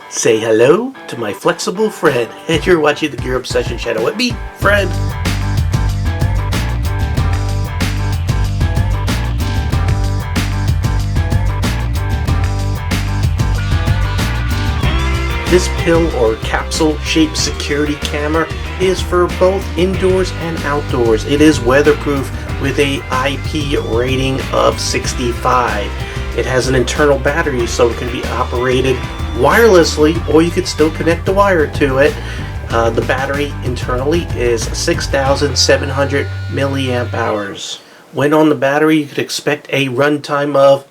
Say hello to my flexible friend. And you're watching the Gear Obsession channel with me, Fred. This pill or capsule shaped security camera is for both indoors and outdoors. It is weatherproof with a IP rating of 65. It has an internal battery so it can be operated wirelessly, or you could still connect the wire to it. The battery internally is 6,700 milliamp hours. When on the battery, you could expect a runtime of,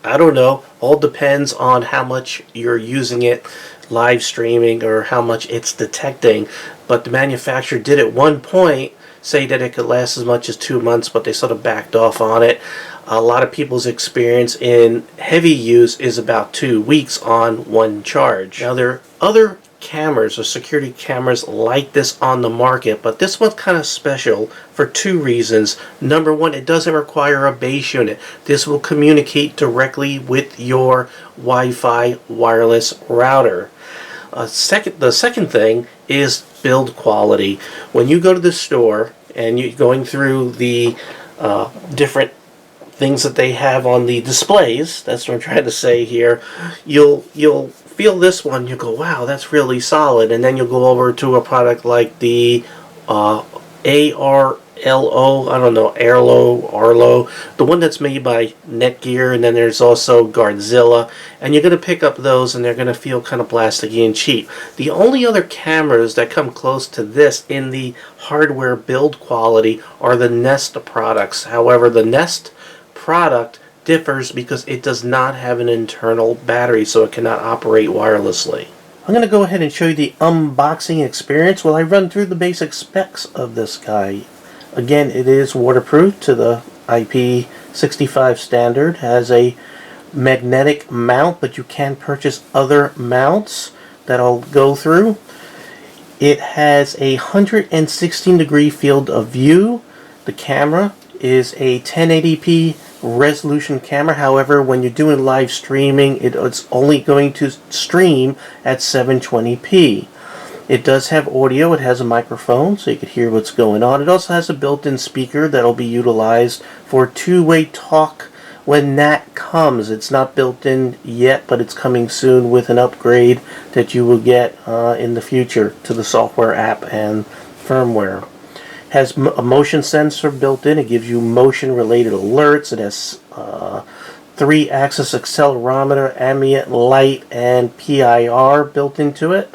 I don't know, all depends on how much you're using it live streaming or how much it's detecting. But the manufacturer did at one point say that it could last as much as 2 months, but they sort of backed off on it. A lot of people's experience in heavy use is about 2 weeks on one charge. Now there are other cameras or security cameras like this on the market, but this one's kind of special for two reasons. Number one, it doesn't require a base unit. This will communicate directly with your Wi-Fi wireless router. The second thing is build quality. When you go to the store and you're going through the different things that they have on the displays, that's what I'm trying to say here, you'll feel this one, you go, wow, that's really solid, and then you'll go over to a product like the Arlo, the one that's made by Netgear, and then there's also Guardzilla, and you're going to pick up those and they're going to feel kind of plasticky and cheap. The only other cameras that come close to this in the hardware build quality are the Nest products. However, the Nest product differs because it does not have an internal battery, so it cannot operate wirelessly. I'm going to go ahead and show you the unboxing experience while I run through the basic specs of this guy. Again, it is waterproof to the IP65 standard, has a magnetic mount, but you can purchase other mounts that I'll go through. It has a 116 degree field of view. The camera is a 1080p resolution camera. However, when you're doing live streaming, it's only going to stream at 720p. It does have audio. It has a microphone so you can hear what's going on. It also has a built-in speaker that'll be utilized for two-way talk when that comes. It's not built in yet, but it's coming soon with an upgrade that you will get in the future to the software app and firmware. Has a motion sensor built in. It gives you motion related alerts. It has 3-axis accelerometer, ambient light, and PIR built into it.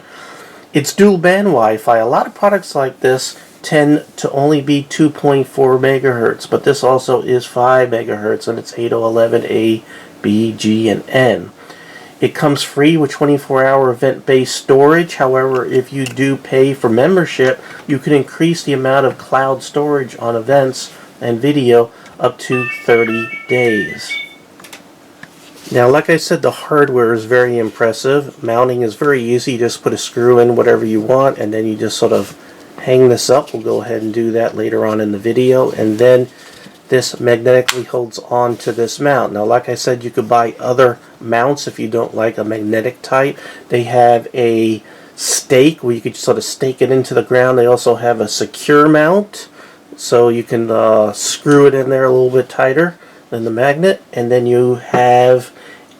It's dual band Wi-Fi. A lot of products like this tend to only be 2.4 megahertz, but this also is 5 megahertz, and it's 802.11a, B, G, and N. It comes free with 24-hour event-based storage. However, if you do pay for membership, you can increase the amount of cloud storage on events and video up to 30 days. Now, like I said, the hardware is very impressive. Mounting is very easy. You just put a screw in whatever you want, and then you just sort of hang this up. We'll go ahead and do that later on in the video. And then this magnetically holds on to this mount. Now, like I said, you could buy other mounts if you don't like a magnetic type. They have a stake where you could sort of stake it into the ground. They also have a secure mount, so you can screw it in there a little bit tighter than the magnet. And then you have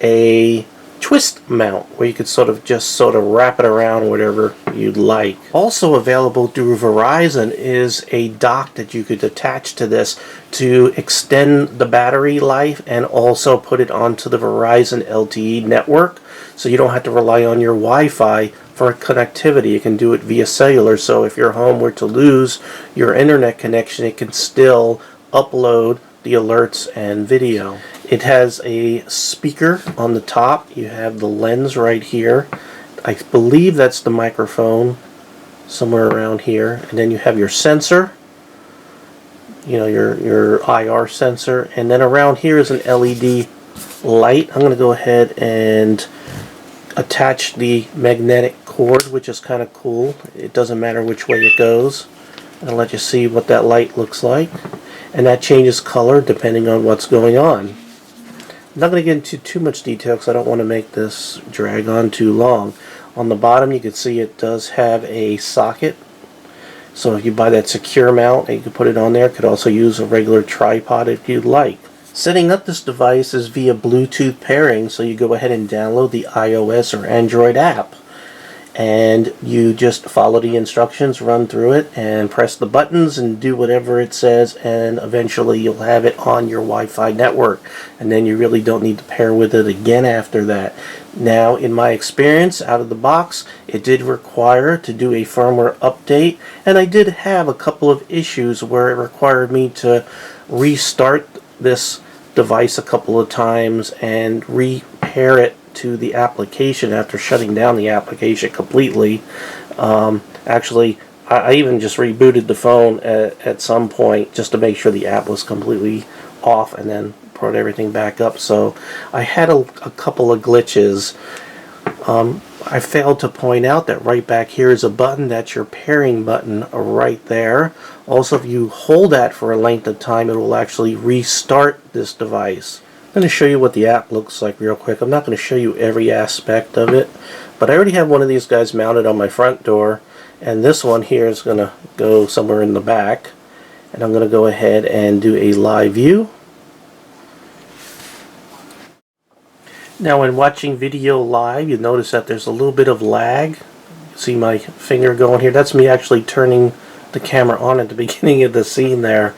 a twist mount where you could sort of wrap it around whatever you'd like. Also available through Verizon is a dock that you could attach to this to extend the battery life and also put it onto the Verizon LTE network, so you don't have to rely on your Wi-Fi for connectivity. You can do it via cellular, so if your home were to lose your internet connection, it can still upload the alerts and video. It has a speaker on the top. You have the lens right here. I believe that's the microphone somewhere around here. And then you have your sensor, you know, your IR sensor. And then around here is an LED light. I'm going to go ahead and attach the magnetic cord, which is kind of cool. It doesn't matter which way it goes. I'll let you see what that light looks like. And that changes color depending on what's going on. I'm not going to get into too much detail because I don't want to make this drag on too long. On the bottom you can see it does have a socket, so if you buy that secure mount you can put it on there. Could also use a regular tripod if you'd like. Setting up this device is via Bluetooth pairing, so you go ahead and download the iOS or Android app. And you just follow the instructions, run through it, and press the buttons and do whatever it says, and eventually you'll have it on your Wi-Fi network. And then you really don't need to pair with it again after that. Now, in my experience, out of the box, it did require to do a firmware update, and I did have a couple of issues where it required me to restart this device a couple of times and repair it to the application after shutting down the application completely. Actually, I even just rebooted the phone at some point just to make sure the app was completely off, and then brought everything back up. So I had a couple of glitches. I failed to point out that right back here is a button. That's your pairing button right there. Also, if you hold that for a length of time, it will actually restart this device. I'm going to show you what the app looks like real quick. I'm not going to show you every aspect of it, but I already have one of these guys mounted on my front door, and this one here is going to go somewhere in the back. And I'm going to go ahead and do a live view. Now, when watching video live, you notice that there's a little bit of lag. You see my finger going here. That's me actually turning the camera on at the beginning of the scene there.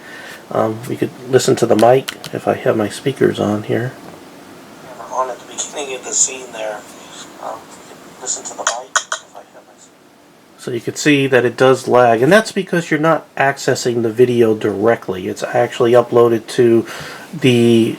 We could listen to the mic if I have my speakers on here. On at the beginning of the scene there. We could listen to the mic if I have my speakers. So you can see that it does lag, and that's because you're not accessing the video directly. It's actually uploaded to the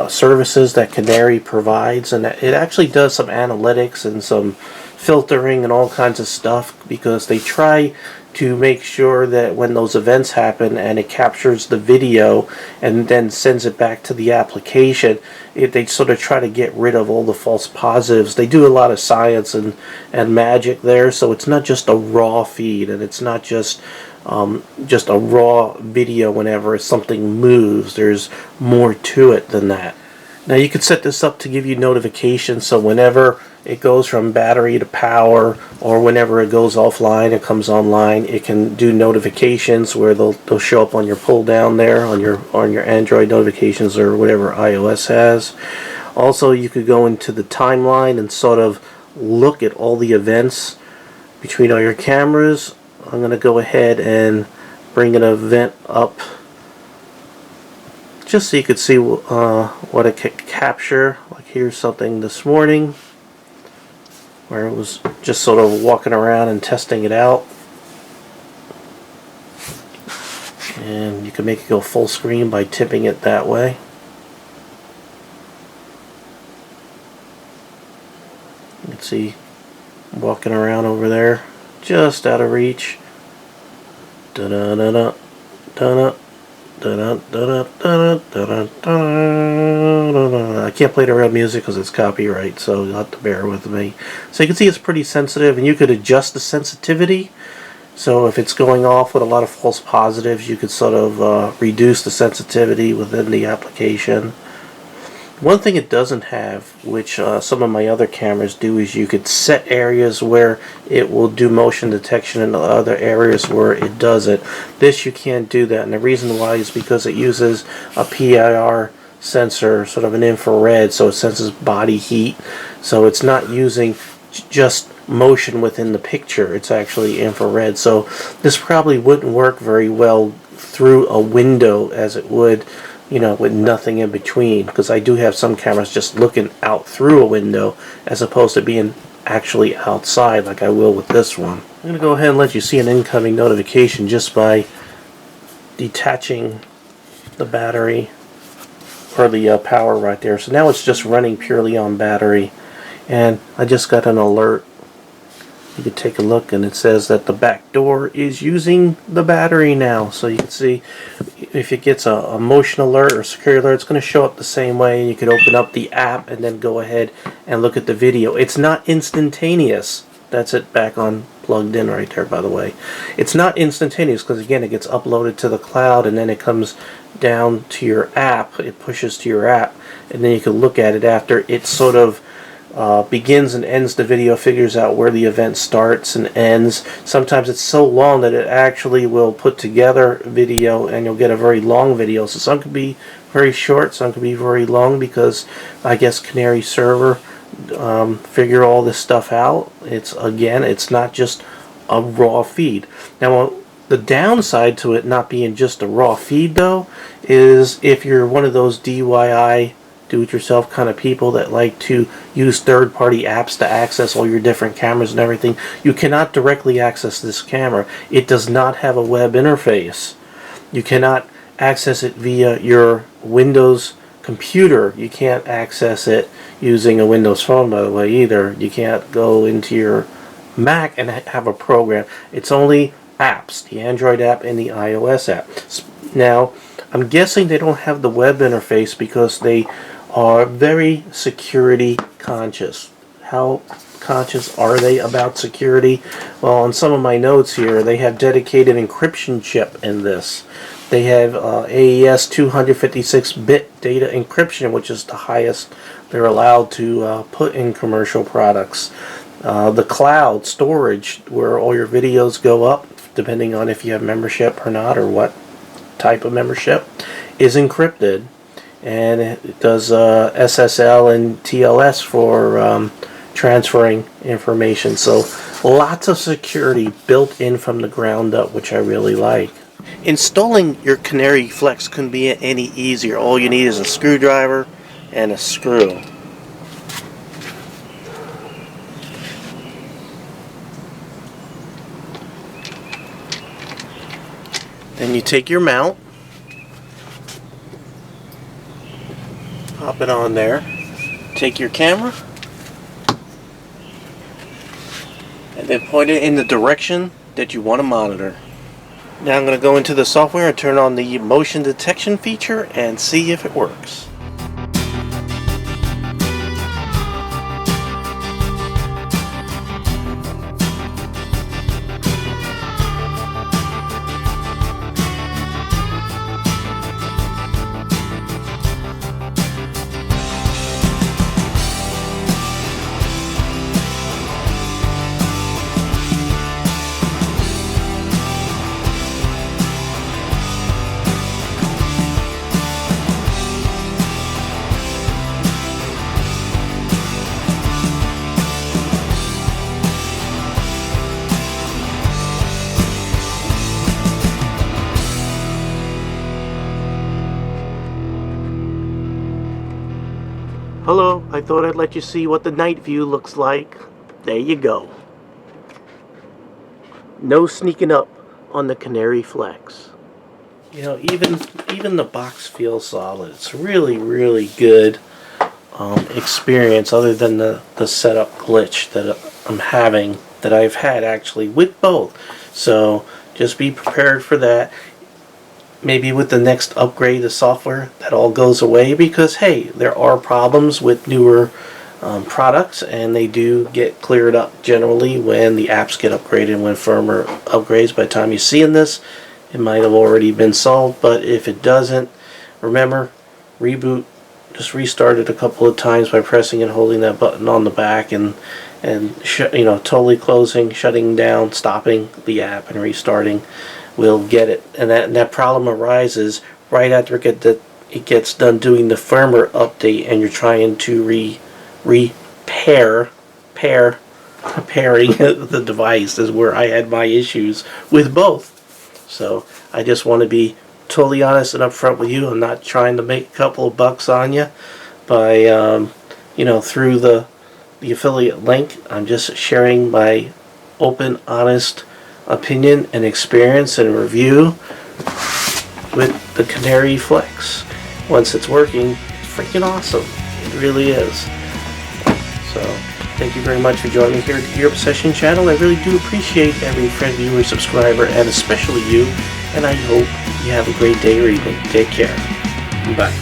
services that Canary provides, and it actually does some analytics and some filtering and all kinds of stuff, because they try to make sure that when those events happen and it captures the video and then sends it back to the application, they sort of try to get rid of all the false positives. They do a lot of science and magic there, so it's not just a raw feed, and it's not just a raw video whenever something moves. There's more to it than that. Now you could set this up to give you notifications, so whenever it goes from battery to power, or whenever it goes offline and comes online, it can do notifications where they'll show up on your pull down there on your Android notifications or whatever iOS has. Also, you could go into the timeline and sort of look at all the events between all your cameras. I'm going to go ahead and bring an event up just so you could see what it could capture. Like here's something this morning where it was just sort of walking around and testing it out. And you can make it go full screen by tipping it that way. You can see walking around over there, just out of reach. Da-da-da-da, da-da, da-da-da-da, da-da-da-da. I can't play the real music because it's copyright, so you'll have to bear with me. So you can see it's pretty sensitive, and you could adjust the sensitivity. So if it's going off with a lot of false positives, you could sort of reduce the sensitivity within the application. One thing it doesn't have, which some of my other cameras do, is you could set areas where it will do motion detection and other areas where it doesn't. This you can't do that, and the reason why is because it uses a PIR sensor, sort of an infrared, so it senses body heat. So it's not using just motion within the picture, it's actually infrared. So this probably wouldn't work very well through a window as it would, you know, with nothing in between, because I do have some cameras just looking out through a window as opposed to being actually outside like I will with this one. I'm going to go ahead and let you see an incoming notification just by detaching the battery or the power right there. So now it's just running purely on battery, and I just got an alert. You can take a look, and it says that the back door is using the battery now. So you can see if it gets a motion alert or security alert, it's going to show up the same way, and you can open up the app and then go ahead and look at the video. It's not instantaneous. That's it back on plugged in right there, by the way. It's not instantaneous because, again, it gets uploaded to the cloud and then it comes down to your app. It pushes to your app, and then you can look at it after it's sort of begins and ends the video, figures out where the event starts and ends. Sometimes it's so long that it actually will put together video and you'll get a very long video. So some can be very short, some can be very long, because I guess Canary server figure all this stuff out. It's not just a raw feed. Now the downside to it not being just a raw feed though is if you're one of those DIY do-it-yourself kind of people that like to use third-party apps to access all your different cameras and everything, you cannot directly access this camera. It does not have a web interface. You cannot access it via your Windows computer. You can't access it using a Windows phone, by the way, either. You can't go into your Mac and have a program. It's only apps, the Android app and the iOS app. Now, I'm guessing they don't have the web interface because they are very security conscious. How conscious are they about security? Well, on some of my notes here, they have dedicated encryption chip in this. They have AES 256-bit data encryption, which is the highest they're allowed to put in commercial products. The cloud storage, where all your videos go up, depending on if you have membership or not, or what type of membership, is encrypted. And it does SSL and TLS for transferring information. So lots of security built in from the ground up, which I really like. Installing your Canary Flex couldn't be any easier. All you need is a screwdriver and a screw. Then you take your mount, pop it on there, take your camera, and then point it in the direction that you want to monitor. Now I'm going to go into the software and turn on the motion detection feature and see if it works. Hello, I thought I'd let you see what the night view looks like. There you go. No sneaking up on the Canary Flex. You know, even the box feels solid. It's really, really good experience, other than the setup glitch that I'm having, that I've had actually with both. So just be prepared for that. Maybe with the next upgrade of software that all goes away, because hey, there are problems with newer products, and they do get cleared up generally when the apps get upgraded, when firmware upgrades. By the time you're seeing this, it might have already been solved, but if it doesn't, remember, reboot, just restart it a couple of times by pressing and holding that button on the back, and totally closing, shutting down, stopping the app and restarting will get it. And that problem arises right after it gets done doing the firmware update, and you're trying to repairing the device, is where I had my issues with both. So I just want to be totally honest and upfront with you. I'm not trying to make a couple of bucks on you by through the affiliate link. I'm just sharing my open, honest opinion and experience and review with the Canary Flex. Once it's working, it's freaking awesome. It really is. So thank you very much for joining me here at the Gear Obsession channel. I really do appreciate every friend, viewer, subscriber, and especially you. And I hope you have a great day or evening. Take care. Bye.